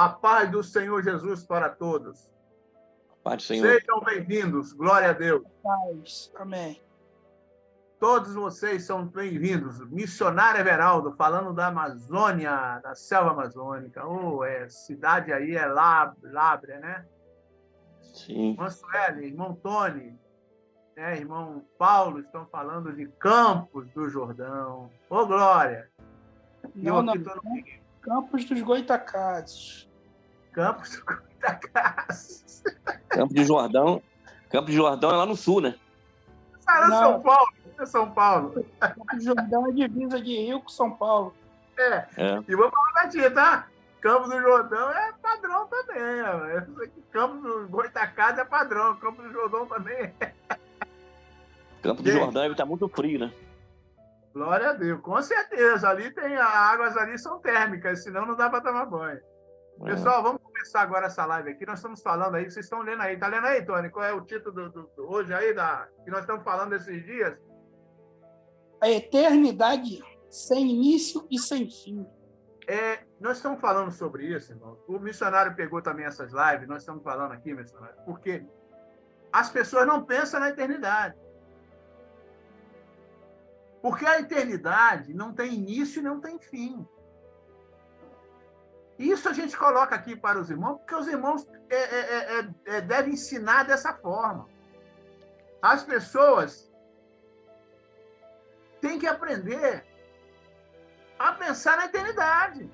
A paz do Senhor Jesus para todos. Paz do Senhor. Sejam bem-vindos, glória a Deus. Paz. Amém. Todos vocês são bem-vindos. Missionário Everaldo, falando da Amazônia, da selva amazônica. Cidade aí é Lábrea, né? Sim. Irmã Sueli, irmão Tony, né? Irmão Paulo, estão falando de Campos do Jordão. Ô, glória! Não, Campos dos Goitacazes. Campos dos Goitacazes. Campos do Jordão. Campos do Jordão é lá no sul, né? Cara, São Paulo. É São Paulo. Campos do Jordão é divisa de Rio com São Paulo. É. E vou falar pra ti, tá? Campos do Jordão é padrão também. Campos do Goitacazes é padrão. Campos do Jordão também é. Campos do Jordão está muito frio, né? Glória a Deus, com certeza. Ali tem as águas ali são térmicas, senão não dá para tomar banho. Pessoal, vamos começar agora essa live aqui. Nós estamos falando aí, vocês estão lendo aí. Tá lendo aí, Tony? Qual é o título do hoje aí que nós estamos falando esses dias? A eternidade sem início e sem fim. Nós estamos falando sobre isso, irmão. O missionário pegou também essas lives, nós estamos falando aqui, missionário, porque as pessoas não pensam na eternidade. Porque a eternidade não tem início e não tem fim. Isso a gente coloca aqui para os irmãos, porque os irmãos devem ensinar dessa forma. As pessoas têm que aprender a pensar na eternidade.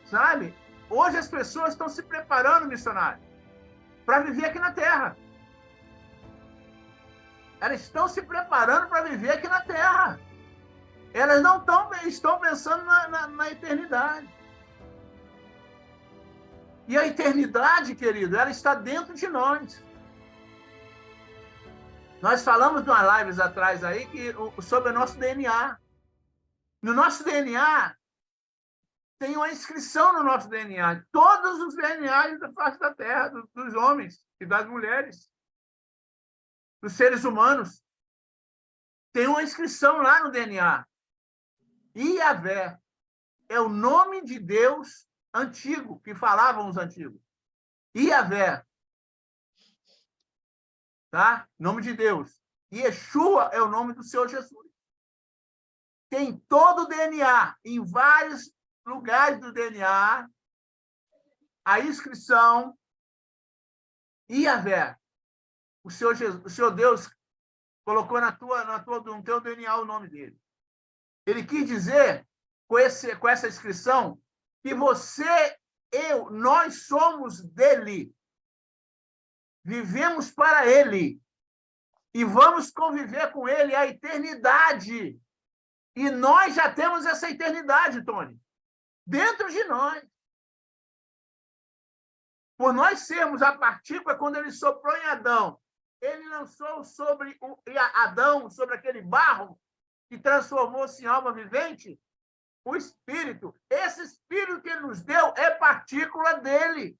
Sabe? Hoje as pessoas estão se preparando, missionário, para viver aqui na Terra. Elas estão se preparando para viver aqui na Terra. Elas não estão pensando na eternidade. E a eternidade, querido, ela está dentro de nós. Nós falamos de umas lives atrás aí sobre o nosso DNA. No nosso DNA, tem uma inscrição no nosso DNA. Todos os DNAs da face da Terra, dos homens e das mulheres, dos seres humanos, tem uma inscrição lá no DNA. Iavé é o nome de Deus antigo, que falavam os antigos. Iavé. Tá? Nome de Deus. Yeshua é o nome do Senhor Jesus. Tem todo o DNA, em vários lugares do DNA, a inscrição Iavé. O Senhor Deus colocou no teu DNA o nome dele. Ele quis dizer, com essa inscrição, que você, nós somos dele. Vivemos para ele. E vamos conviver com ele a eternidade. E nós já temos essa eternidade, Tony, dentro de nós. Por nós sermos a partícula, quando ele soprou em Adão, ele lançou sobre Adão, sobre aquele barro, que transformou-se em alma vivente, o Espírito. Esse Espírito que ele nos deu é partícula dele.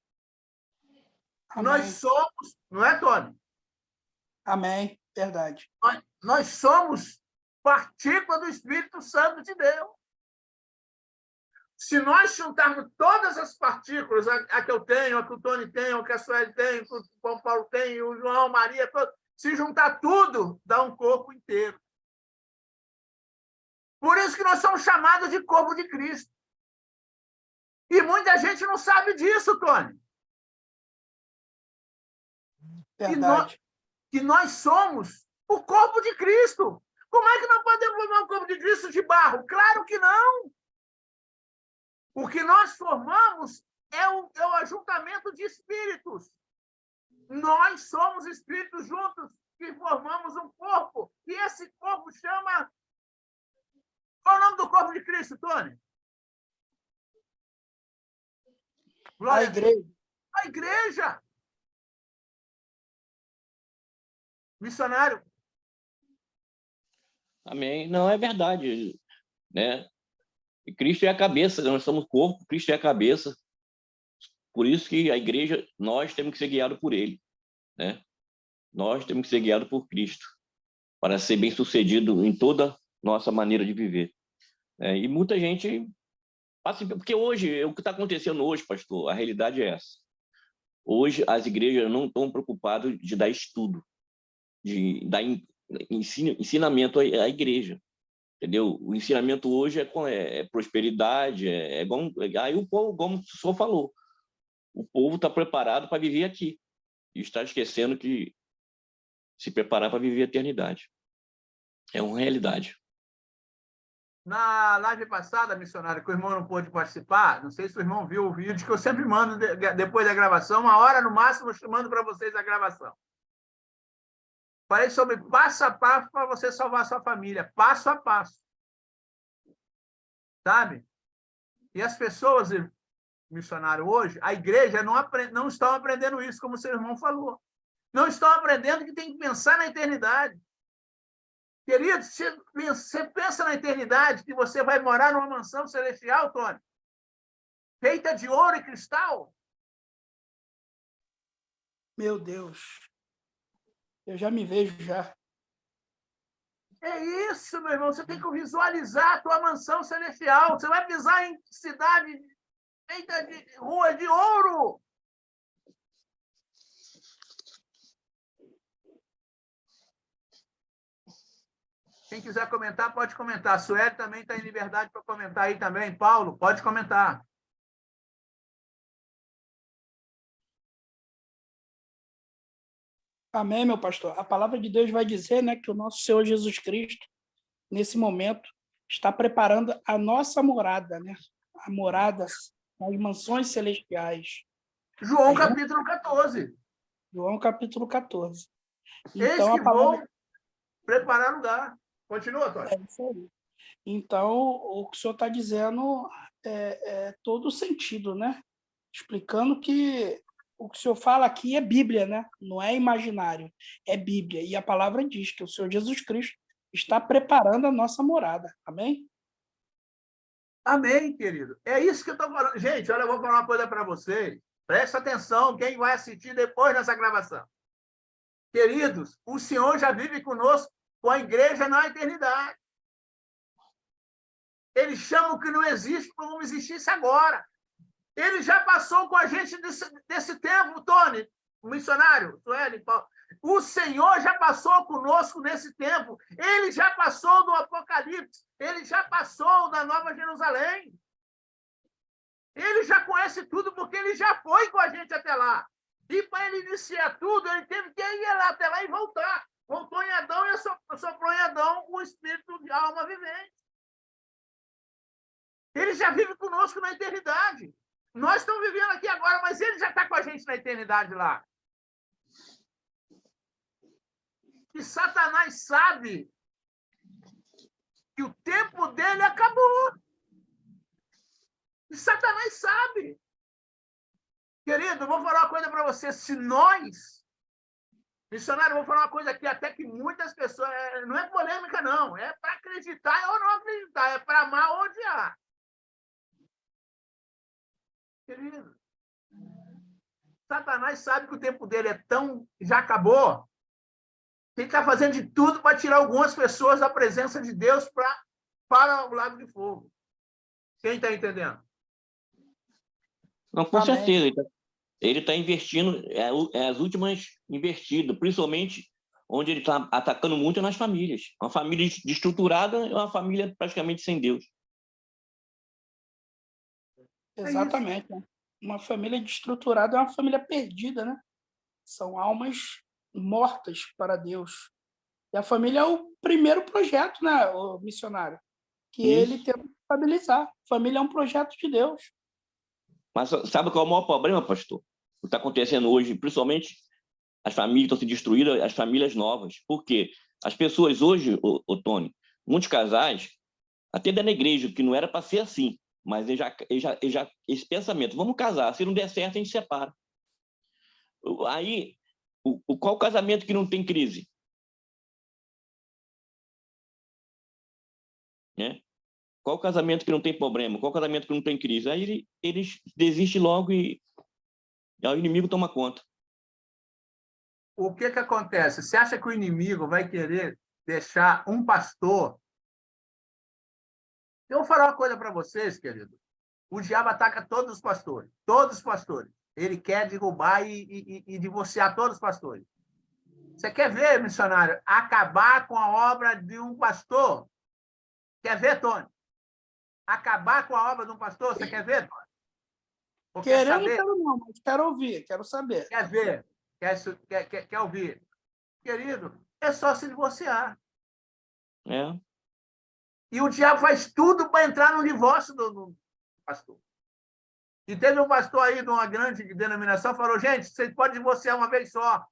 Amém. Nós somos, não é, Tony? Amém, verdade. Nós somos partícula do Espírito Santo de Deus. Se nós juntarmos todas as partículas, a que eu tenho, a que o Tony tem, a que a Sueli tem, a que o Paulo tem, o João, a Maria, se juntar tudo, dá um corpo inteiro. Por isso que nós somos chamados de corpo de Cristo. E muita gente não sabe disso, Tony. Verdade. Que nós somos o corpo de Cristo. Como é que nós podemos formar um corpo de Cristo de barro? Claro que não. O que nós formamos é o ajuntamento de espíritos. Nós somos espíritos juntos que formamos um corpo. E esse corpo chama... Qual é o nome do corpo de Cristo, Tony? Glória a Igreja. A igreja. Missionário. Amém. Não, é verdade, né? E Cristo é a cabeça, nós somos corpo, Cristo é a cabeça. Por isso que a igreja, nós temos que ser guiados por ele, né? Nós temos que ser guiados por Cristo para ser bem-sucedido em toda nossa maneira de viver. E muita gente Porque hoje, o que está acontecendo hoje, pastor, a realidade é essa. Hoje, as igrejas não estão preocupadas de dar estudo, de dar ensinamento à igreja. Entendeu? O ensinamento hoje é prosperidade, aí o povo, como o senhor falou, o povo está preparado para viver aqui e está esquecendo que se preparar para viver a eternidade. É uma realidade. Na live passada, missionário, que o irmão não pôde participar, não sei se o irmão viu o vídeo, que eu sempre mando depois da gravação, 1 hora no máximo, eu mando para vocês a gravação. Falei sobre passo a passo para você salvar a sua família, passo a passo. Sabe? E as pessoas, missionário, hoje, a igreja não estão aprendendo isso, como o seu irmão falou. Não estão aprendendo que tem que pensar na eternidade. Querido, você pensa na eternidade, que você vai morar numa mansão celestial, Tony, feita de ouro e cristal? Meu Deus. Eu já me vejo já. É isso, meu irmão. Você tem que visualizar a tua mansão celestial. Você vai pisar em cidade feita de rua de ouro. Quem quiser comentar, pode comentar. A Sueli também está em liberdade para comentar aí também. Paulo, pode comentar. Amém, meu pastor. A palavra de Deus vai dizer, né, que o nosso Senhor Jesus Cristo, nesse momento, está preparando a nossa morada, né? A morada, as mansões celestiais. João capítulo 14. João capítulo 14. Eis Então, que vou preparar lugar. Continua, Tony. É isso aí. Então, o que o senhor está dizendo é todo o sentido, né? Explicando que o que o senhor fala aqui é Bíblia, né? Não é imaginário, é Bíblia. E a palavra diz que o Senhor Jesus Cristo está preparando a nossa morada. Amém? Amém, querido. É isso que eu estou falando. Gente, olha, eu vou falar uma coisa para vocês. Presta atenção, quem vai assistir depois dessa gravação. Queridos, o Senhor já vive conosco, com a igreja na eternidade. Ele chama o que não existe como existisse agora. Ele já passou com a gente desse tempo, Tony, o missionário, Sueli, Paulo. O Senhor já passou conosco nesse tempo. Ele já passou do Apocalipse. Ele já passou da Nova Jerusalém. Ele já conhece tudo porque ele já foi com a gente até lá. E para ele iniciar tudo, ele teve que ir lá até lá e voltar. Voltou em Adão e soprou em Adão o espírito de alma vivente. Ele já vive conosco na eternidade. Nós estamos vivendo aqui agora, mas ele já está com a gente na eternidade lá. E Satanás sabe que o tempo dele acabou. E Satanás sabe. Querido, eu vou falar uma coisa para você. Se nós, missionário, eu vou falar uma coisa aqui, até que muitas pessoas... Não é polêmica, não. É para acreditar ou não acreditar. É para amar ou odiar. Querido, Satanás sabe que o tempo dele já acabou. Ele está fazendo de tudo para tirar algumas pessoas da presença de Deus para o lago de fogo. Quem está entendendo? Não, com certeza. Ele está investindo, as últimas investidas, principalmente onde ele está atacando muito nas famílias. Uma família desestruturada é uma família praticamente sem Deus. Exatamente. Uma família desestruturada é uma família perdida, né? São almas mortas para Deus. E a família é o primeiro projeto, né, o missionário? Que ele tenta estabilizar. A família é um projeto de Deus. Mas sabe qual é o maior problema, pastor? O que está acontecendo hoje, principalmente as famílias estão se destruindo, as famílias novas. Por quê? As pessoas hoje, Tony, muitos casais, até dentro da igreja, que não era para ser assim, mas esse pensamento, vamos casar, se não der certo, a gente separa. Aí, qual casamento que não tem crise? Né? Qual casamento que não tem problema? Qual casamento que não tem crise? Aí eles desistem logo e o inimigo toma conta. O que acontece? Você acha que o inimigo vai querer deixar um pastor... Eu vou falar uma coisa para vocês, querido. O diabo ataca todos os pastores. Todos os pastores. Ele quer derrubar e divorciar todos os pastores. Você quer ver, missionário, acabar com a obra de um pastor? Quer ver, Tony? Acabar com a obra de um pastor? Você quer ver, Tony? Ou quer Querendo, saber? quero não, mas quero ouvir, quero saber. Quer ver? Quer ouvir? Querido, é só se divorciar. É. E o diabo faz tudo para entrar no divórcio do pastor. E teve um pastor aí de uma grande denominação que falou, gente, vocês podem divorciar uma vez só.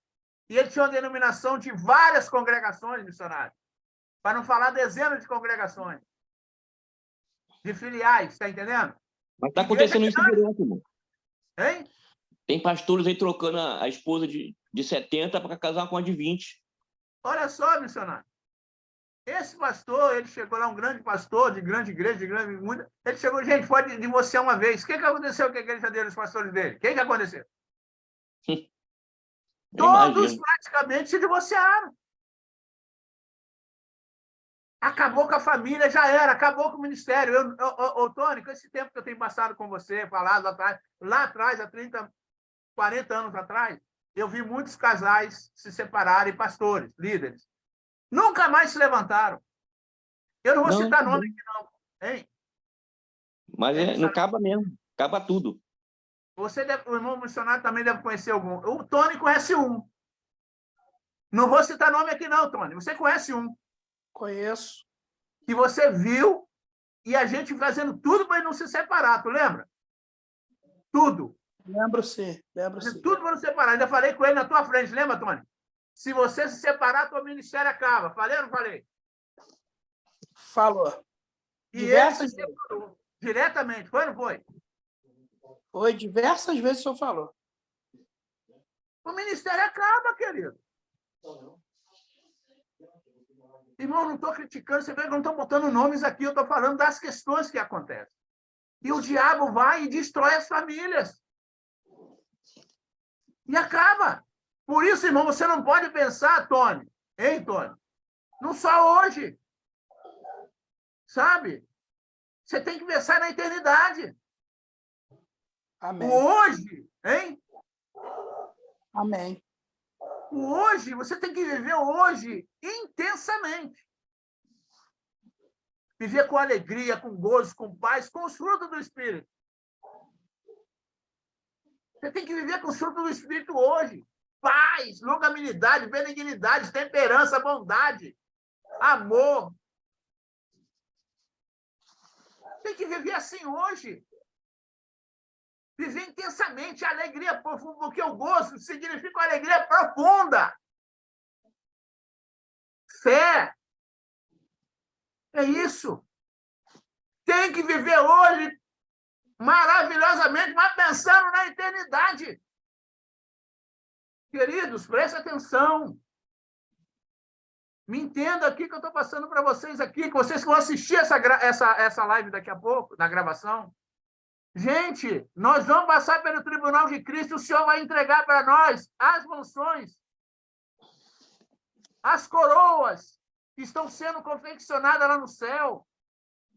E ele tinha uma denominação de várias congregações, missionários. Para não falar dezenas de congregações. De filiais, está entendendo? Mas está acontecendo isso direto, irmão. Hein? Tem pastores aí trocando a esposa de 70 para casar com a de 20. Olha só, missionário. Esse pastor, ele chegou lá, um grande pastor, de grande igreja, de grande mundo. Ele chegou, gente, pode divorciar uma vez. O que aconteceu com a igreja dele, os pastores dele? O que aconteceu? Todos praticamente se divorciaram. Acabou com a família, já era, acabou com o ministério. Tony, com esse tempo que eu tenho passado com você, falado lá atrás, há 30, 40 anos atrás, eu vi muitos casais se separarem, pastores, líderes. Nunca mais se levantaram. Eu não vou citar nome aqui, não. Hein? Mas não acaba mesmo. Acaba tudo. O irmão missionário também deve conhecer algum. O Tony conhece um. Não vou citar nome aqui, não, Tony. Você conhece um. Conheço. Que você viu e a gente fazendo tudo para ele não se separar, tu lembra? Tudo. Lembro sim. Tudo para não separar. Ainda falei com ele na tua frente, lembra, Tony? Se você se separar, teu ministério acaba. Falei ou não falei? Falou. E ele se separou. Diretamente. Foi ou não foi? Foi, diversas vezes o senhor falou. O ministério acaba, querido. Irmão, não estou criticando, você vê que não estou botando nomes aqui, eu estou falando das questões que acontecem. E o diabo vai e destrói as famílias. E acaba. Por isso, irmão, você não pode pensar, Tony, hein, Tony? Não só hoje. Sabe? Você tem que pensar na eternidade. Amém. O hoje, hein? Amém. O hoje, você tem que viver o hoje intensamente. Viver com alegria, com gozo, com paz, com os frutos do Espírito. Você tem que viver com os frutos do Espírito hoje. Paz, longanimidade, benignidade, temperança, bondade, amor. Tem que viver assim hoje. Viver intensamente, alegria profunda, porque o gozo significa alegria profunda. Fé. É isso. Tem que viver hoje maravilhosamente, mas pensando na eternidade. Queridos, prestem atenção. Me entenda aqui que eu estou passando para vocês aqui, que vocês vão assistir essa live daqui a pouco, na gravação. Gente, nós vamos passar pelo tribunal de Cristo, o Senhor vai entregar para nós as mansões, as coroas que estão sendo confeccionadas lá no céu,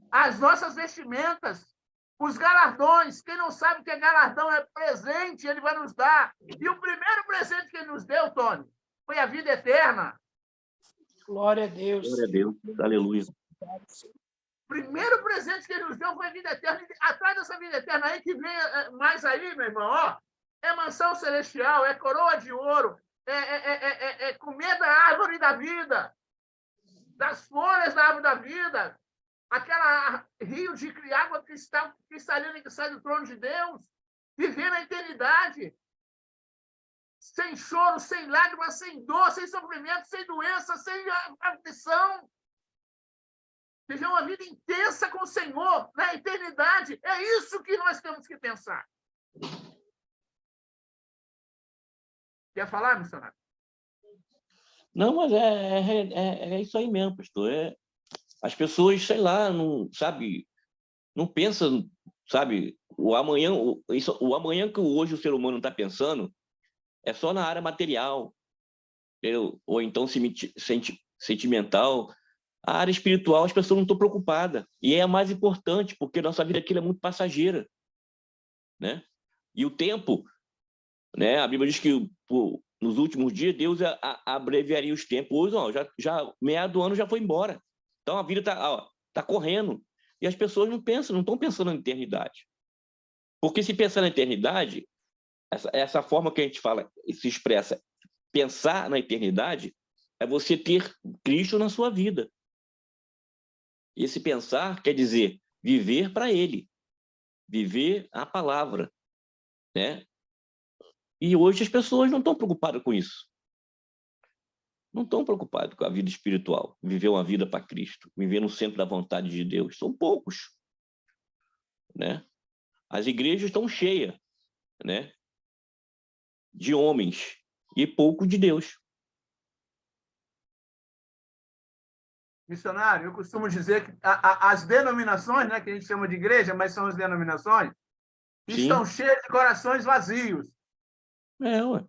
as nossas vestimentas, os galardões. Quem não sabe que galardão é presente, ele vai nos dar. E o primeiro presente que ele nos deu, Tony, foi a vida eterna. Glória a Deus. Glória a Deus. Aleluia. O primeiro presente que ele nos deu foi a vida eterna. Atrás dessa vida eterna aí, que vem mais aí, meu irmão, ó, é mansão celestial, é coroa de ouro, é comer da árvore da vida, das folhas da árvore da vida, aquela rio de água cristalina que sai do trono de Deus, viver na eternidade, sem choro, sem lágrimas, sem dor, sem sofrimento, sem doença, sem aflição. Viver uma vida intensa com o Senhor, na eternidade. É isso que nós temos que pensar. Quer falar, missionário? Não, mas é isso aí mesmo, pastor. As pessoas, sei lá, não, sabe, não pensam, sabe, o amanhã que hoje o ser humano está pensando é só na área material, ou então sentimental. A área espiritual, as pessoas não estão preocupadas. E é a mais importante, porque a nossa vida aqui é muito passageira, né? E o tempo, né? A Bíblia diz que nos últimos dias Deus abreviaria os tempos. Hoje, ó, já meado do ano já foi embora. Então a vida tá correndo. E as pessoas não estão pensando na eternidade. Porque se pensar na eternidade, essa forma que a gente fala, se expressa, pensar na eternidade, é você ter Cristo na sua vida. E esse pensar quer dizer viver para Ele, viver a palavra, né? E hoje as pessoas não estão preocupadas com isso. Não estão preocupadas com a vida espiritual, viver uma vida para Cristo, viver no centro da vontade de Deus. São poucos, né? As igrejas estão cheias, né? De homens e pouco de Deus. Missionário, eu costumo dizer que as denominações, né, que a gente chama de igreja, mas são as denominações, estão cheias de corações vazios. Ué.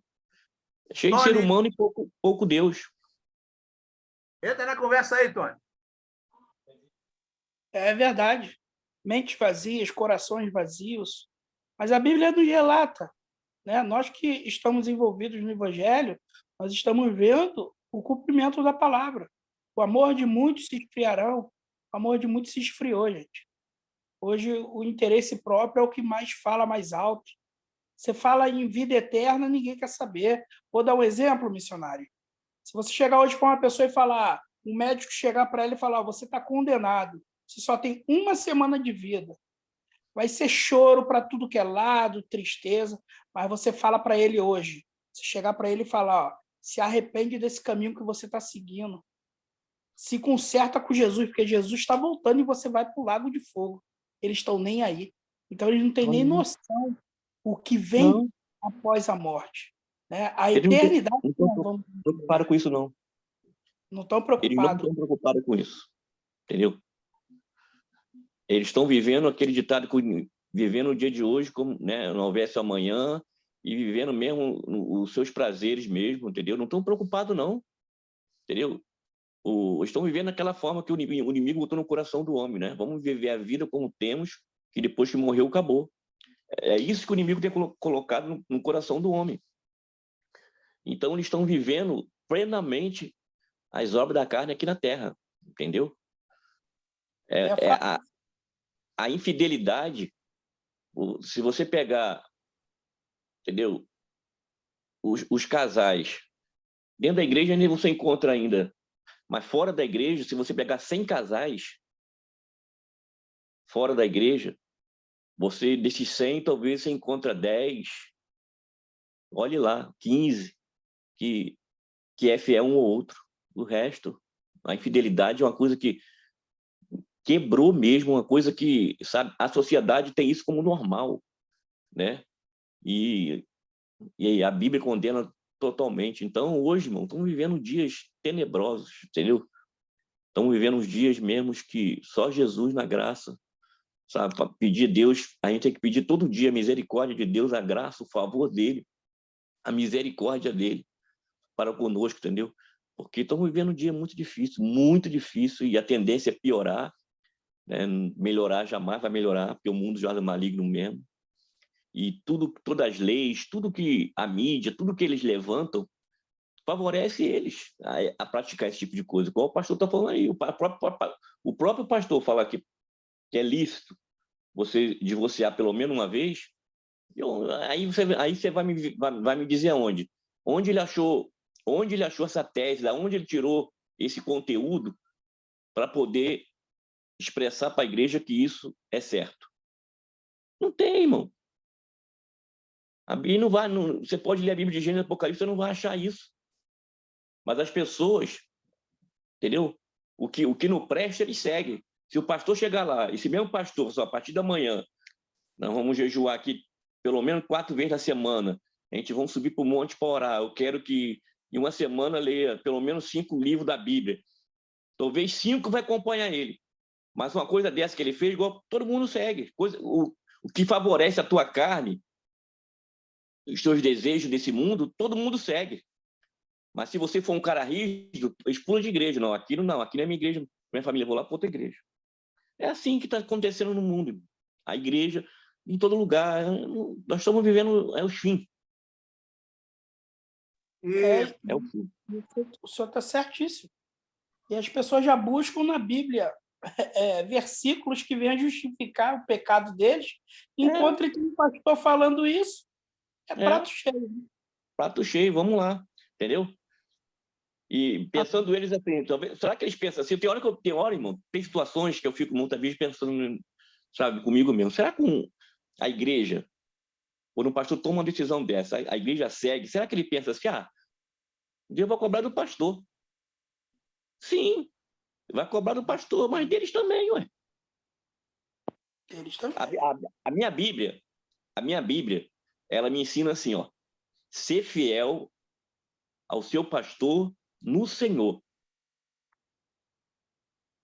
Cheio de ser humano e pouco Deus. Entra na conversa aí, Tony. É verdade. Mentes vazias, corações vazios. Mas a Bíblia nos relata, né? Nós que estamos envolvidos no Evangelho, nós estamos vendo o cumprimento da palavra. O amor de muitos se esfriarão. O amor de muitos se esfriou, gente. Hoje, o interesse próprio é o que mais fala mais alto. Você fala em vida eterna, ninguém quer saber. Vou dar um exemplo, missionário. Se você chegar hoje para uma pessoa e falar, um médico chegar para ela e falar, você está condenado, você só tem 1 semana de vida. Vai ser choro para tudo que é lado, tristeza, mas você fala para ele hoje. Você chegar para ele e falar, ó, se arrepende desse caminho que você está seguindo. Se conserta com Jesus, porque Jesus está voltando e você vai para o lago de fogo. Eles estão nem aí. Então, eles não têm nem noção o que vem após a morte. Né? A eternidade... Não estão preocupados com isso, não. Não estão preocupados. Eles não estão preocupados com isso. Entendeu? Eles estão vivendo aquele ditado, vivendo o dia de hoje como, né, não houvesse amanhã, e vivendo mesmo os seus prazeres mesmo, entendeu? Não estão preocupados, não. Entendeu? Estão vivendo daquela forma que o inimigo botou no coração do homem, né? Vamos viver a vida como temos, que depois que morreu, acabou. É isso que o inimigo tem colocado no coração do homem. Então, eles estão vivendo plenamente as obras da carne aqui na Terra, entendeu? A infidelidade, se você pegar, entendeu? Os casais, dentro da igreja ainda você encontra ainda, mas fora da igreja, se você pegar 100 casais, fora da igreja, desses 100, talvez você encontra 10, olhe lá, 15, que é fiel um ou outro. O resto, a infidelidade é uma coisa que quebrou mesmo, uma coisa que, sabe, a sociedade tem isso como normal, né? E a Bíblia condena totalmente. Então, hoje, irmão, estamos vivendo dias tenebrosos, entendeu? Estamos vivendo uns dias mesmo que só Jesus na graça, sabe? Para pedir a Deus, a gente tem que pedir todo dia a misericórdia de Deus, a graça, o favor dele, a misericórdia dele para conosco, entendeu? Porque estamos vivendo um dia muito difícil, e a tendência é piorar, né? Melhorar jamais vai melhorar, porque o mundo já é maligno mesmo. E todas as leis, tudo que a mídia, tudo que eles levantam, favorece eles a praticar esse tipo de coisa. Igual o pastor está falando aí, o próprio pastor fala que é lícito você divorciar pelo menos uma vez. Aí você vai me dizer aonde? Onde ele achou essa tese, da onde ele tirou esse conteúdo para poder expressar para a igreja que isso é certo? Não tem, irmão. A Bíblia não vai, você pode ler a Bíblia de Gênesis e Apocalipse, você não vai achar isso. Mas as pessoas, entendeu? O que não presta, eles seguem. Se o pastor chegar lá, esse mesmo pastor, só a partir da manhã, nós vamos jejuar aqui pelo menos 4 vezes na semana, a gente vamos subir para o monte para orar. Eu quero que em uma semana leia pelo menos 5 livros da Bíblia. Talvez 5 vai acompanhar ele. Mas uma coisa dessa que ele fez, igual todo mundo segue. O que favorece a tua carne, os teus desejos desse mundo, todo mundo segue. Mas se você for um cara rígido, expula de igreja. Não, aqui não é minha igreja. minha família, vou lá para outra igreja. É assim que está acontecendo no mundo. A igreja, em todo lugar, nós estamos vivendo os fins. É o fim. O senhor está certíssimo. E as pessoas já buscam na Bíblia versículos que venham justificar o pecado deles, enquanto tem um pastor falando isso, prato cheio. Prato cheio, vamos lá, entendeu? E pensando eles assim, talvez, será que eles pensam assim? Tem hora, irmão, tem situações que eu fico muitas vezes pensando, sabe, comigo mesmo. Será que a igreja, quando um pastor toma uma decisão dessa, a igreja segue, será que ele pensa assim, um dia eu vou cobrar do pastor? Sim, vai cobrar do pastor, mas deles também, ué. Eles também. A minha Bíblia, ela me ensina assim, ser fiel ao seu pastor no Senhor.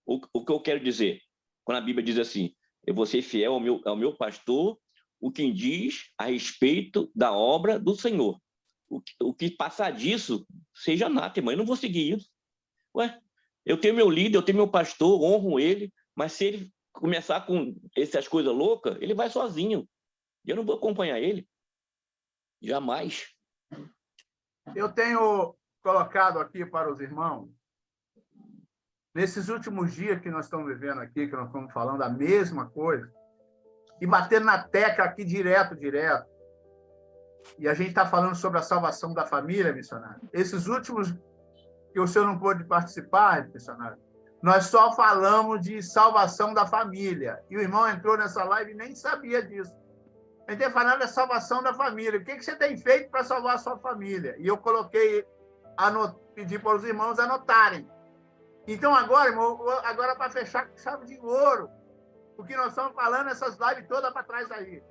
O que eu quero dizer? Quando a Bíblia diz assim, eu vou ser fiel ao meu pastor, o que diz a respeito da obra do Senhor. O que passar disso, seja anátema, eu não vou seguir isso. Ué, eu tenho meu líder, eu tenho meu pastor, honro ele, mas se ele começar com essas coisas loucas, ele vai sozinho. Eu não vou acompanhar ele. Jamais. Eu tenho colocado aqui para os irmãos, nesses últimos dias que nós estamos vivendo aqui, que nós estamos falando a mesma coisa, e batendo na tecla aqui direto, e a gente está falando sobre a salvação da família, missionário. Esses últimos que o senhor não pôde participar, missionário, nós só falamos de salvação da família. E o irmão entrou nessa live e nem sabia disso. A gente tem falado da salvação da família. O que você tem feito para salvar a sua família? E eu coloquei, pedi para os irmãos anotarem. Então, agora, irmão, para fechar com chave de ouro, o que nós estamos falando, essas lives todas para trás aí,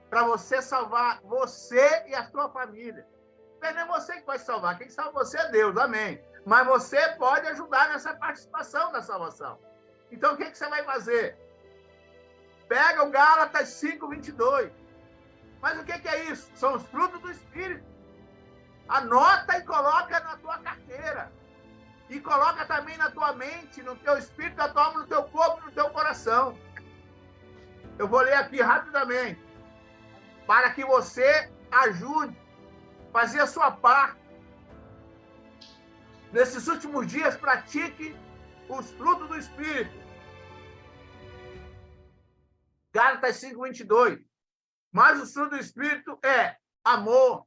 para você salvar você e a sua família. Não é você que vai salvar, quem salva você é Deus, amém. Mas você pode ajudar nessa participação da salvação. Então, o que você vai fazer? Pega o Gálatas 5:22. Mas o que é isso? São os frutos do Espírito. Anota e coloca na tua carteira. E coloca também na tua mente, no teu espírito, na tua alma, no teu corpo, no teu coração. Eu vou ler aqui rapidamente, para que você ajude a fazer a sua parte. Nesses últimos dias, pratique os frutos do Espírito. Gálatas 5:22. Mas o fruto do Espírito é amor.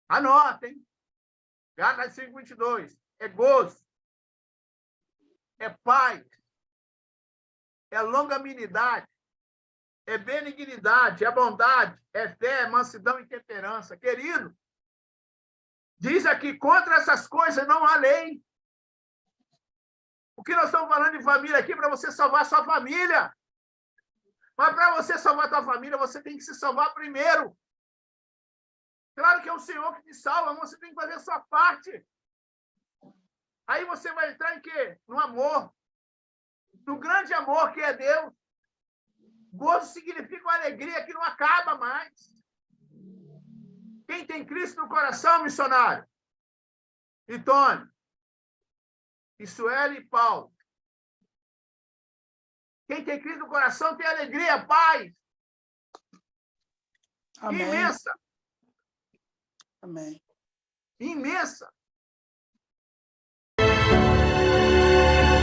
Anotem. Gálatas 5:22. É gozo. É paz. É longanimidade. É benignidade. É bondade. É fé, é mansidão e temperança. Querido, diz aqui, contra essas coisas não há lei. O que nós estamos falando de família aqui para você salvar a sua família. Mas para você salvar a tua família, você tem que se salvar primeiro. Claro que é o Senhor que te salva, mas você tem que fazer a sua parte. Aí você vai entrar em quê? No amor. No grande amor que é Deus. Gozo significa uma alegria que não acaba mais. Quem tem Cristo no coração, missionário? E Tony? E Sueli e Paulo? Quem tem Cristo no coração tem alegria, paz. Amém. Imensa. Amém. Imensa.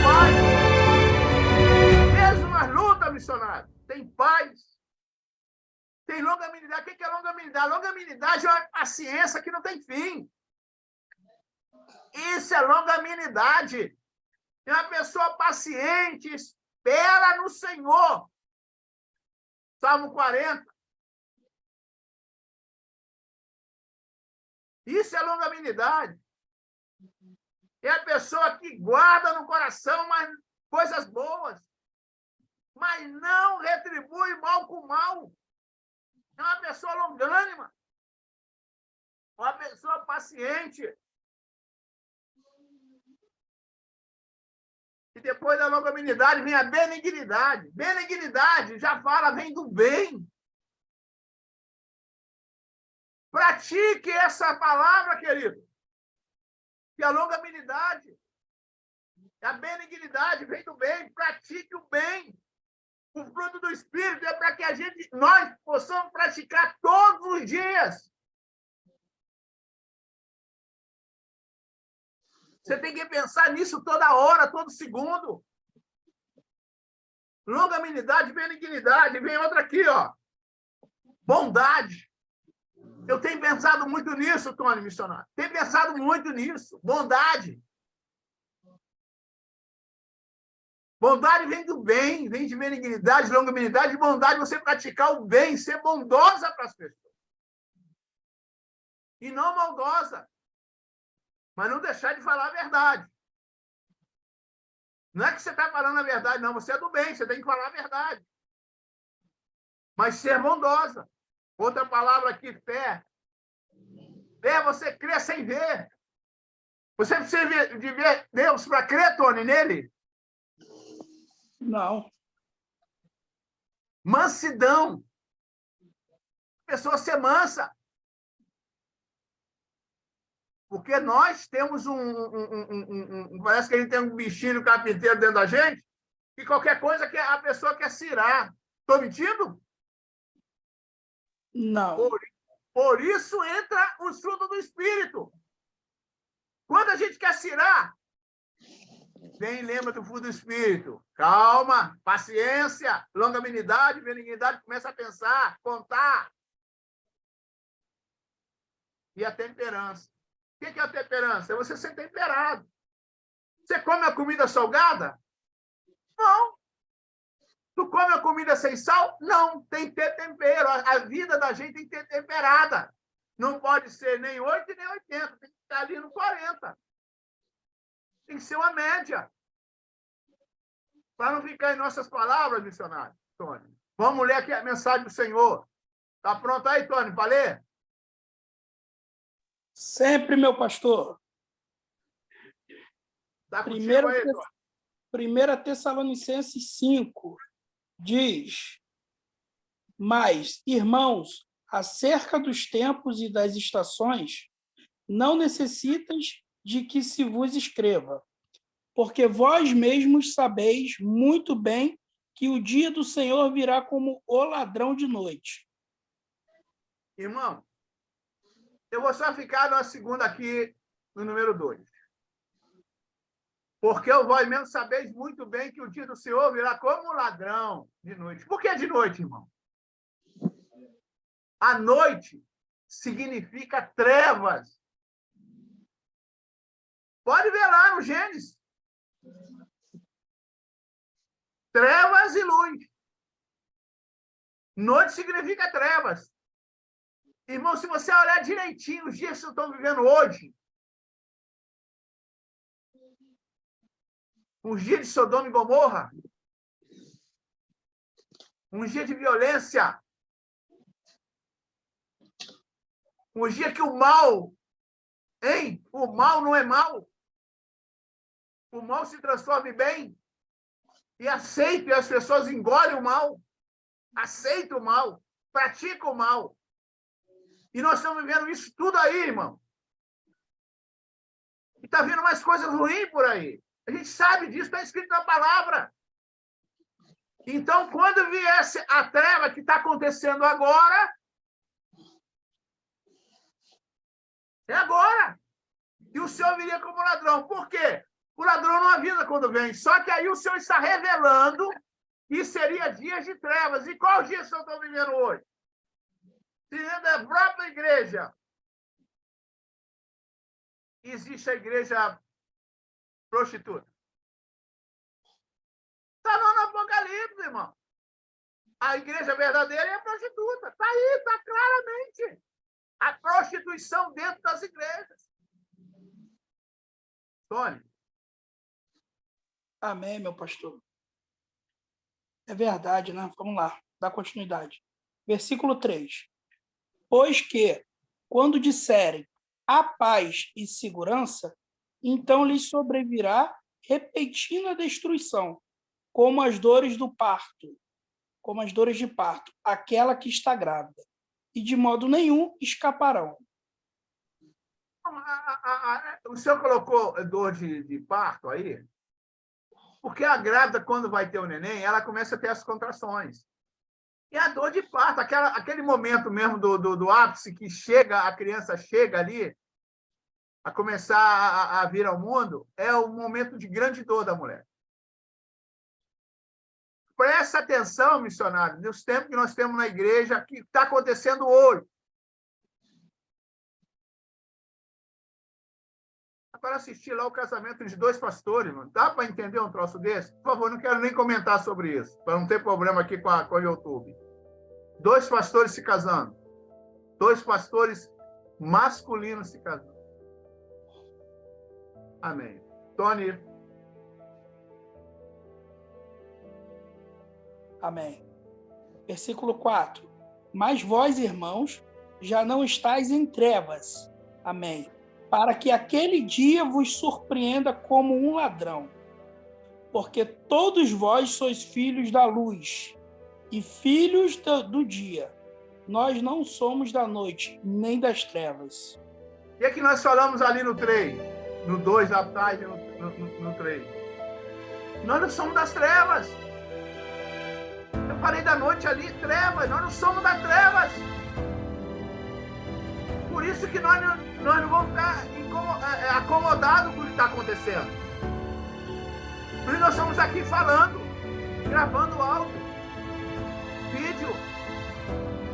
Paz. Mesmo nas lutas, missionário, tem paz. Tem longanimidade. O que é longanimidade? Longanimidade é uma paciência que não tem fim. Isso é longanimidade. É uma pessoa paciente, espera no Senhor. Salmo 40. Isso é longanimidade. É a pessoa que guarda no coração coisas boas, mas não retribui mal com mal. É uma pessoa longânima. Uma pessoa paciente. E depois da longanimidade vem a benignidade. Benignidade já fala, vem do bem. Pratique essa palavra, querido. Que é a longanimidade. A benignidade vem do bem, pratique o bem. O fruto do Espírito é para que nós possamos praticar todos os dias. Você tem que pensar nisso toda hora, todo segundo. Longanimidade, benignidade. Vem outra aqui, ó. Bondade. Eu tenho pensado muito nisso, Tony, missionário. Tenho pensado muito nisso. Bondade. Bondade vem do bem, vem de benignidade, longanimidade, de bondade, você praticar o bem, ser bondosa para as pessoas. E não maldosa. Mas não deixar de falar a verdade. Não é que você está falando a verdade, não. Você é do bem, você tem que falar a verdade. Mas ser bondosa. Outra palavra aqui, fé. Fé é você crer sem ver. Você precisa de ver Deus para crer, Tony, nele? Não. Mansidão. A pessoa ser mansa. Porque nós temos parece que a gente tem um bichinho carpinteiro dentro da gente, e qualquer coisa que a pessoa quer cirar. Estou mentindo? Não. Por isso entra o fruto do Espírito. Quando a gente quer cirar, vem e lembra do fruto do Espírito. Calma, paciência, longanimidade, benignidade, começa a pensar, contar. E a temperança. O que é a temperança? É você ser temperado. Você come a comida salgada? Não. Tu come a comida sem sal? Não. Tem que ter tempero. A vida da gente tem que ter temperada. Não pode ser nem 8 nem 80. Tem que estar ali no 40. Tem que ser uma média. Para não ficar em nossas palavras, missionário, Tony. Vamos ler aqui a mensagem do Senhor. Está pronto aí, Tony, para ler? Sempre, meu pastor. Está contigo aí, Tony. 1 Tessalonicenses 5 diz: mas, irmãos, acerca dos tempos e das estações, não necessitas de que se vos escreva, porque vós mesmos sabeis muito bem que o dia do Senhor virá como o ladrão de noite. Irmão, eu vou só ficar na segunda aqui, no número 2. Porque vós mesmo sabeis muito bem que o dia do Senhor virá como ladrão de noite. Por que de noite, irmão? A noite significa trevas. Pode ver lá no Gênesis. Trevas e luz. Noite significa trevas. Irmão, se você olhar direitinho os dias que eu estou vivendo hoje, uns dias de Sodoma e Gomorra, uns dias de violência, uns dias que o mal, o mal não é mal, o mal se transforma em bem, e aceita, e as pessoas engolem o mal, aceitam o mal, praticam o mal. E nós estamos vivendo isso tudo aí, irmão. E está vindo mais coisas ruins por aí. A gente sabe disso, está escrito na palavra. Então, quando viesse a treva que está acontecendo agora, é agora. E o Senhor viria como ladrão. Por quê? O ladrão não avisa quando vem. Só que aí o Senhor está revelando que seria dias de trevas. E qual dia o Senhor está vivendo hoje? Dentro da própria igreja. Existe a igreja prostituta. Está lá no Apocalipse, irmão. A igreja verdadeira é a prostituta. Está aí, está claramente. A prostituição dentro das igrejas. Tony. Amém, meu pastor. É verdade, né? Vamos lá, dá continuidade. Versículo 3. Pois que, quando disserem a paz e segurança, então lhes sobrevirá repentina destruição, como as dores do parto, como as dores de parto, aquela que está grávida, e de modo nenhum escaparão. O senhor colocou dor de parto aí? Porque a grávida, quando vai ter o neném, ela começa a ter as contrações. E a dor de parto, aquele momento mesmo do ápice que chega, a criança chega ali a começar a vir ao mundo, é o momento de grande dor da mulher. Presta atenção, missionário, nos tempos que nós temos na igreja, que está acontecendo hoje. Para assistir lá o casamento de 2 pastores, mano. Dá para entender um troço desse? Por favor, não quero nem comentar sobre isso, para não ter problema aqui com o YouTube. 2 pastores se casando. 2 pastores masculinos se casando. Amém. Tony. Amém. Versículo 4. Mas vós, irmãos, já não estáis em trevas. Amém. Para que aquele dia vos surpreenda como um ladrão. Porque todos vós sois filhos da luz e filhos do dia. Nós não somos da noite, nem das trevas. O que é que nós falamos ali no 3? No 2 atrás e no 3? Nós não somos das trevas. Eu falei da noite ali, trevas. Nós não somos das trevas. Por isso que nós não vamos ficar acomodados com o que está acontecendo. Por isso nós estamos aqui falando, gravando áudio, vídeo,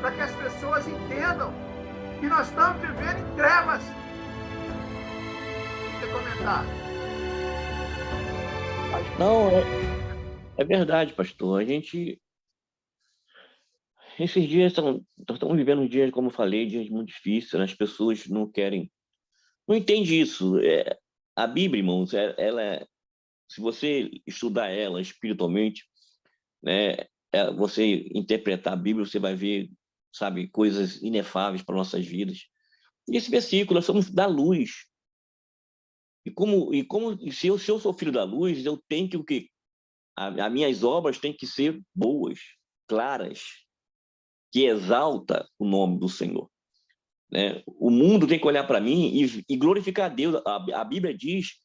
para que as pessoas entendam que nós estamos vivendo em trevas. Quer comentar? Não, é verdade, pastor. Esses dias nós estamos vivendo dias, como eu falei, dias muito difíceis, né? As pessoas não entendem isso. A Bíblia, irmãos, se você estudar ela espiritualmente, né, você interpretar a Bíblia, você vai ver, sabe, coisas inefáveis para nossas vidas. E esse versículo, nós somos da luz. E se eu sou filho da luz, eu tenho que as minhas obras têm que ser boas, claras, que exalta o nome do Senhor, né? O mundo tem que olhar para mim e glorificar a Deus. A Bíblia diz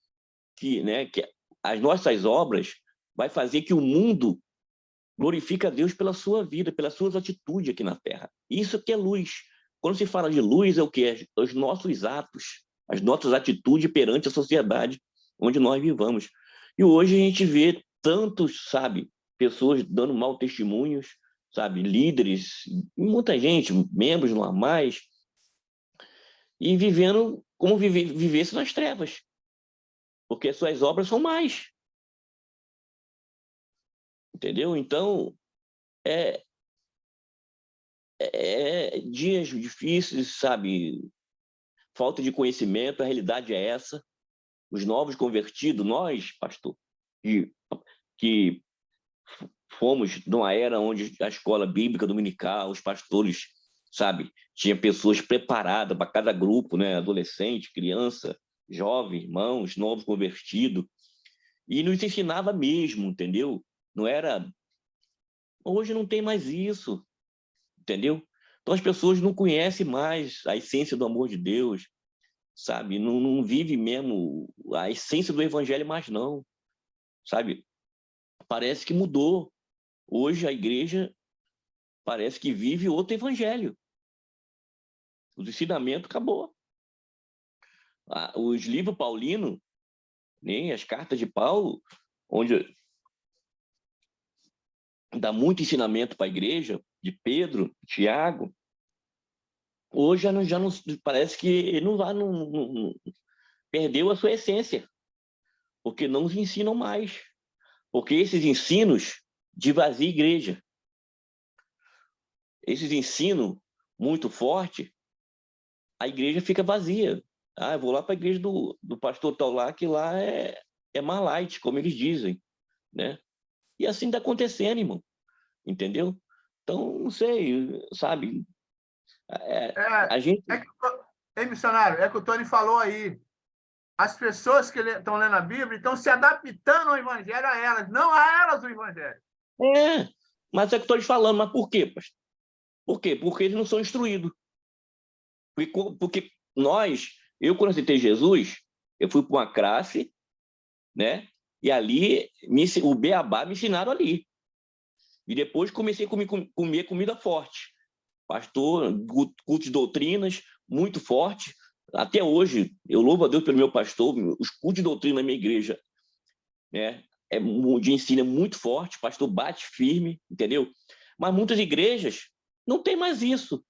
que, né, que as nossas obras vai fazer que o mundo glorifique a Deus pela sua vida, pelas suas atitudes aqui na Terra. Isso que é luz. Quando se fala de luz, é o que? Os nossos atos, as nossas atitudes perante a sociedade onde nós vivamos. E hoje a gente vê tantos, sabe, pessoas dando mau testemunhos, sabe, líderes, muita gente, membros normais, e vivendo como vivesse nas trevas, porque suas obras são mais. Entendeu? Então, dias difíceis, sabe, falta de conhecimento, a realidade é essa. Os novos convertidos, nós, pastor, que fomos numa era onde a escola bíblica dominical, os pastores, sabe, tinha pessoas preparadas para cada grupo, né, adolescente, criança, jovem, irmãos, novos convertidos, e nos ensinava mesmo, entendeu? Não era... Hoje não tem mais isso, entendeu? Então as pessoas não conhecem mais a essência do amor de Deus, sabe? Não vive mesmo a essência do evangelho mais não, sabe? Parece que mudou. Hoje a igreja parece que vive outro evangelho. O ensinamento acabou. Os livros paulinos, nem as cartas de Paulo, onde dá muito ensinamento para a igreja, de Pedro, Tiago, hoje já não parece que não perdeu a sua essência, porque não nos ensinam mais. Porque esses ensinos esvaziam a igreja. Esses ensinos muito fortes, a igreja fica vazia. Eu vou lá para a igreja do pastor tal lá, que lá é mais light, como eles dizem, né? E assim está acontecendo, irmão. Entendeu? Então, não sei, sabe? A gente... missionário, é que o Tony falou aí. As pessoas que estão lendo a Bíblia estão se adaptando ao evangelho a elas, não a elas o evangelho. Mas é que estou te falando, mas por quê, pastor? Por quê? Porque eles não são instruídos. Porque eu, quando aceitei Jesus, eu fui para uma classe, né? E ali, o beabá me ensinaram ali. E depois comecei a comer comida forte. Pastor, culto de doutrinas, muito forte. Até hoje, eu louvo a Deus pelo meu pastor, os cultos de doutrina na minha igreja, né? De ensino é muito forte, o pastor bate firme, entendeu? Mas muitas igrejas não tem mais isso,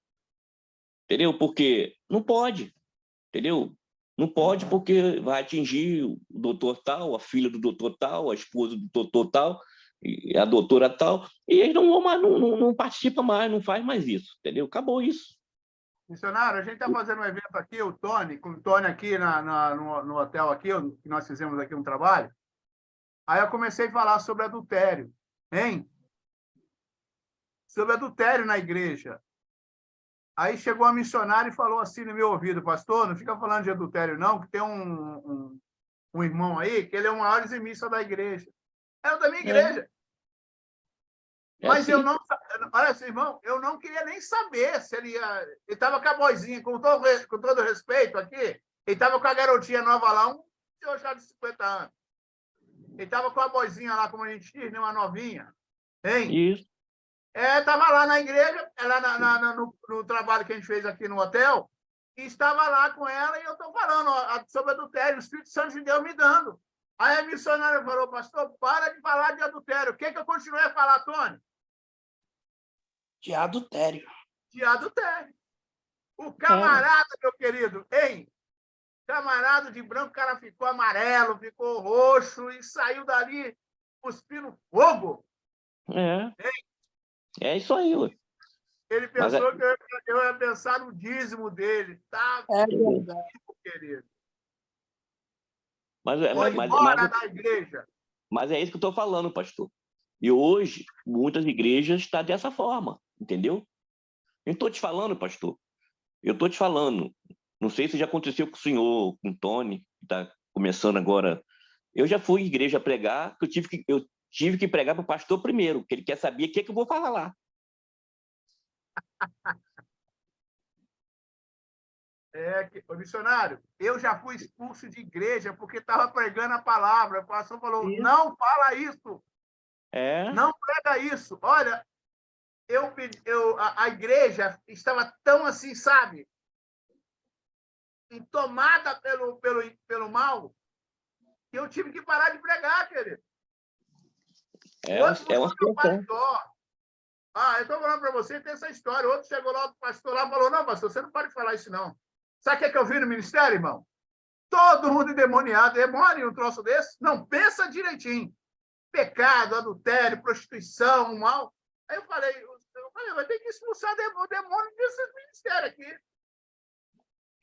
entendeu? Porque não pode, entendeu? Não pode porque vai atingir o doutor tal, a filha do doutor tal, a esposa do doutor tal, a doutora tal, e eles não participam mais, não faz mais isso, entendeu? Acabou isso. Missionário, a gente está fazendo um evento aqui, o Tony, com o Tony aqui no hotel aqui, que nós fizemos aqui um trabalho. Aí eu comecei a falar sobre adultério, hein? Sobre adultério na igreja. Aí chegou a missionária e falou assim no meu ouvido: pastor, não fica falando de adultério não, que tem um irmão aí, que ele é o maior eximista da igreja. É o da minha igreja. Mas assim. Eu não... Olha, assim, irmão, eu não queria nem saber se ele ia... Ele estava com a boizinha, com todo respeito aqui, ele estava com a garotinha nova lá, um senhor já de 50 anos. Ele estava com a boizinha lá, como a gente diz, né? Uma novinha. Hein? Isso. Estava lá na igreja, lá no trabalho que a gente fez aqui no hotel, e estava lá com ela, e eu estou falando sobre adultério, o Espírito Santo de Deus me dando. Aí a missionária falou: pastor, para de falar de adultério. O que eu continuei a falar, Tony? De adultério. De adultério. O camarada, meu querido, hein? Camarada de branco, o cara ficou amarelo, ficou roxo e saiu dali cuspindo fogo. É isso aí, ué. Ele pensou que eu ia pensar no dízimo dele. Tá? É verdade. Querido. Da igreja. Mas é isso que eu estou falando, pastor. E hoje, muitas igrejas estão dessa forma, entendeu? Eu estou te falando, pastor. Eu estou te falando. Não sei se já aconteceu com o senhor, com o Tony, que está começando agora. Eu já fui à igreja pregar, que eu tive que pregar para o pastor primeiro, porque ele quer saber o que eu vou falar lá. Missionário, eu já fui expulso de igreja porque estava pregando a palavra. O pastor falou: não fala isso. Não prega isso. Olha, a igreja estava tão assim, sabe? Tomada pelo mal, que eu tive que parar de pregar, querido. É uma situação. Eu estou falando para você, tem essa história. Outro chegou lá, o pastor lá, falou: não, pastor, você não pode falar isso, não. Sabe o que eu vi no ministério, irmão? Todo mundo endemoniado. Demônio um troço desse? Não, pensa direitinho. Pecado, adultério, prostituição, mal. Aí eu falei, vai ter que expulsar o demônio desses ministérios aqui.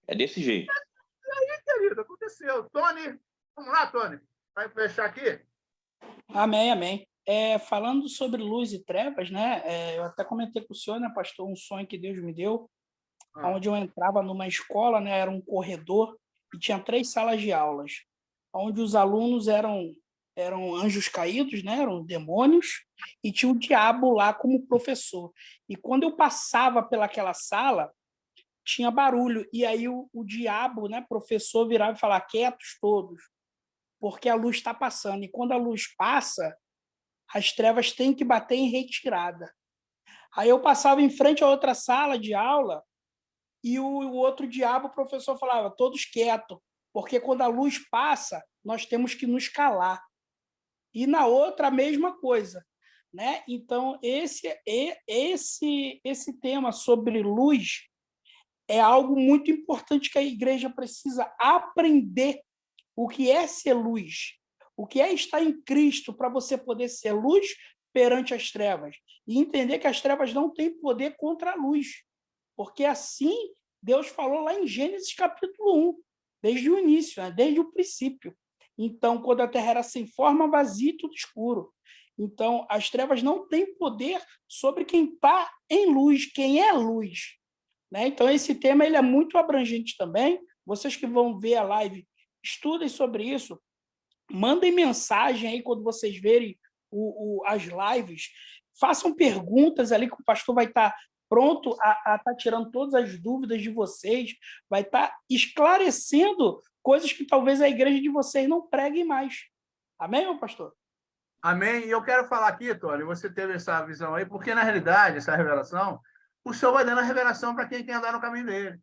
É desse jeito. E aí, querido, aconteceu. Tony, vamos lá, Tony. Vai fechar aqui? Amém, amém. Falando sobre luz e trevas, né? Eu até comentei com o senhor, né, pastor, um sonho que Deus me deu, onde eu entrava numa escola, né? Era um corredor e tinha 3 salas de aulas, onde os alunos eram anjos caídos, né? Eram demônios, e tinha o diabo lá como professor. E quando eu passava pelaquela sala, tinha barulho, e aí o diabo, né, professor, virava e falava: quietos todos, porque a luz está passando. E quando a luz passa, as trevas têm que bater em retirada. Aí eu passava em frente a outra sala de aula e o outro diabo, o professor, falava: todos quietos, porque quando a luz passa, nós temos que nos calar. E na outra, a mesma coisa, né? Então, esse tema sobre luz é algo muito importante que a igreja precisa aprender. O que é ser luz? O que é estar em Cristo para você poder ser luz perante as trevas? E entender que as trevas não têm poder contra a luz. Porque assim Deus falou lá em Gênesis capítulo 1, desde o início, né? Desde o princípio. Então, quando a terra era sem forma, vazia e tudo escuro. Então, as trevas não têm poder sobre quem está em luz, quem é luz. Né? Então, esse tema ele é muito abrangente também. Vocês que vão ver a live, estudem sobre isso. Mandem mensagem aí quando vocês verem as lives. Façam perguntas ali que o pastor vai estar pronto a estar tirando todas as dúvidas de vocês, vai estar esclarecendo coisas que talvez a igreja de vocês não pregue mais. Amém, meu pastor? Amém. E eu quero falar aqui, Tony, você teve essa visão aí, porque, na realidade, essa revelação, o Senhor vai dando a revelação para quem quer andar no caminho dele.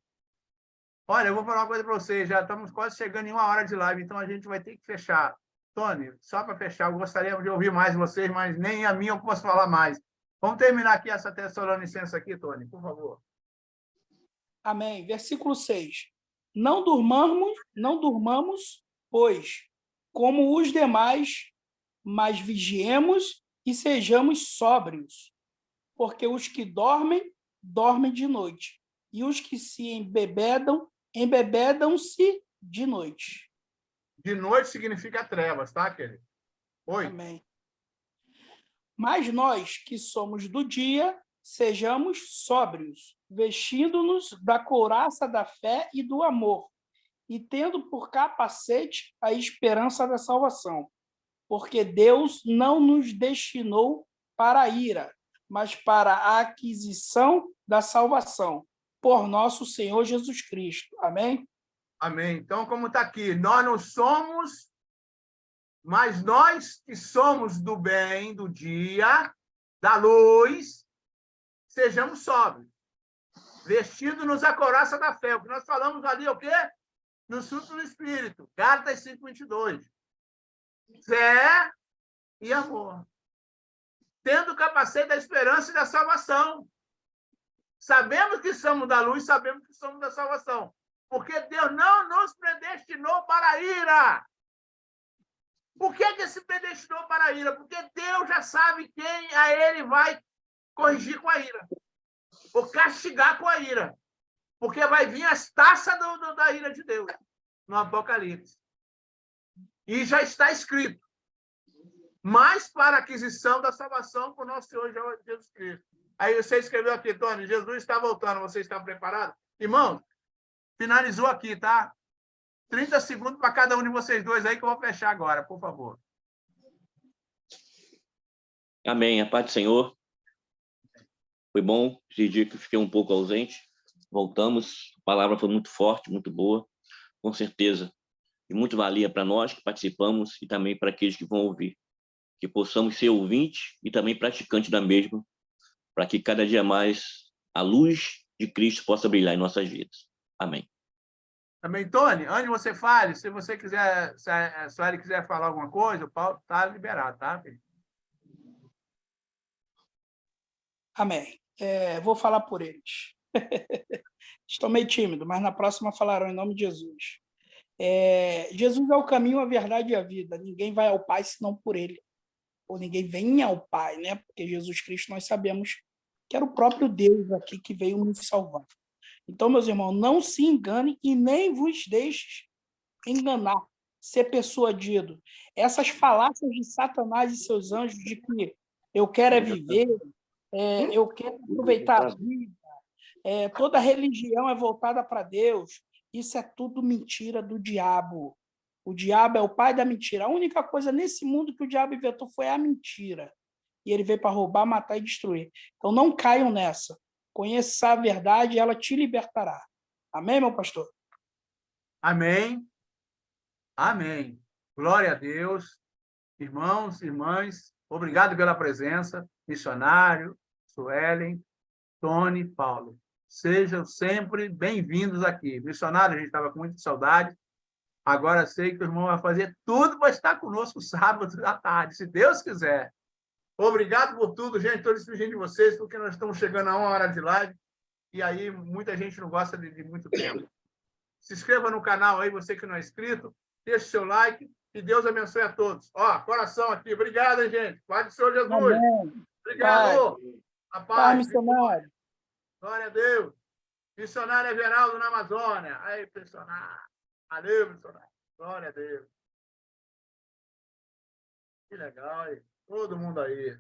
Olha, eu vou falar uma coisa para vocês, já estamos quase chegando em 1 hora de live, então a gente vai ter que fechar. Tony, só para fechar, eu gostaria de ouvir mais vocês, mas nem a mim eu posso falar mais. Vamos terminar aqui essa Tessalonicenses aqui, Tony, por favor. Amém. Versículo 6. Não durmamos, pois, como os demais, mas vigiemos e sejamos sóbrios. Porque os que dormem, dormem de noite. E os que se embebedam, embebedam-se de noite. De noite significa trevas, tá, querido? Oi. Amém. Mas nós, que somos do dia, sejamos sóbrios, vestindo-nos da couraça da fé e do amor, e tendo por capacete a esperança da salvação. Porque Deus não nos destinou para a ira, mas para a aquisição da salvação, por nosso Senhor Jesus Cristo. Amém? Amém. Então, como está aqui, nós não somos, mas nós que somos do bem, do dia, da luz, sejamos sóbrios, vestindo-nos a couraça da fé. O que nós falamos ali é o quê? No fruto do Espírito, Gálatas 5:22. Fé e amor. Tendo o capacete da esperança e da salvação. Sabemos que somos da luz, sabemos que somos da salvação. Porque Deus não nos predestinou para a ira. Por que se predestinou para a ira? Porque Deus já sabe quem a ele vai corrigir com a ira. Ou castigar com a ira. Porque vai vir as taças da ira de Deus no Apocalipse. E já está escrito. Mas para a aquisição da salvação por nosso Senhor Jesus Cristo. Aí você escreveu aqui, Tony, Jesus está voltando, você está preparado? Irmão, finalizou aqui, tá? 30 segundos para cada um de vocês dois aí que eu vou fechar agora, por favor. Amém. A paz do Senhor. Foi bom esse dia que eu fiquei um pouco ausente. Voltamos. A palavra foi muito forte, muito boa, com certeza. E muito valia para nós que participamos e também para aqueles que vão ouvir. Que possamos ser ouvintes e também praticantes da mesma, para que cada dia mais a luz de Cristo possa brilhar em nossas vidas. Amém. Também, Tony, antes de você fale, se você quiser, se a Sueli quiser falar alguma coisa, o Paulo está liberado, tá? Amém. Vou falar por eles. Estou meio tímido, mas na próxima falarão em nome de Jesus. Jesus é o caminho, a verdade e a vida. Ninguém vai ao Pai senão por ele. Ou ninguém vem ao Pai, né? Porque Jesus Cristo, nós sabemos que era o próprio Deus aqui que veio nos salvar. Então, meus irmãos, não se enganem e nem vos deixes enganar, ser persuadido. Essas falácias de Satanás e seus anjos de que eu quero viver, eu quero aproveitar a vida, toda religião é voltada para Deus, isso é tudo mentira do diabo. O diabo é o pai da mentira. A única coisa nesse mundo que o diabo inventou foi a mentira. E ele veio para roubar, matar e destruir. Então, não caiam nessa. Conheça a verdade e ela te libertará. Amém, meu pastor? Amém. Amém. Glória a Deus. Irmãos, irmãs, obrigado pela presença. Missionário, Suelen, Tony, Paulo. Sejam sempre bem-vindos aqui. Missionário, a gente estava com muita saudade. Agora sei que o irmão vai fazer tudo para estar conosco sábado à tarde, se Deus quiser. Obrigado por tudo, gente. Estou despedindo de vocês, porque nós estamos chegando a 1 hora de live e aí muita gente não gosta de muito tempo. Se inscreva no canal aí, você que não é inscrito, deixe seu like e Deus abençoe a todos. Ó, coração aqui. Obrigado, gente. Paz do Senhor Jesus. Amém. Obrigado. A paz. Missionário. Glória a Deus. Missionário Everaldo na Amazônia. Aí, missionário. Valeu, missionário. Glória a Deus. Que legal, hein? Todo mundo aí.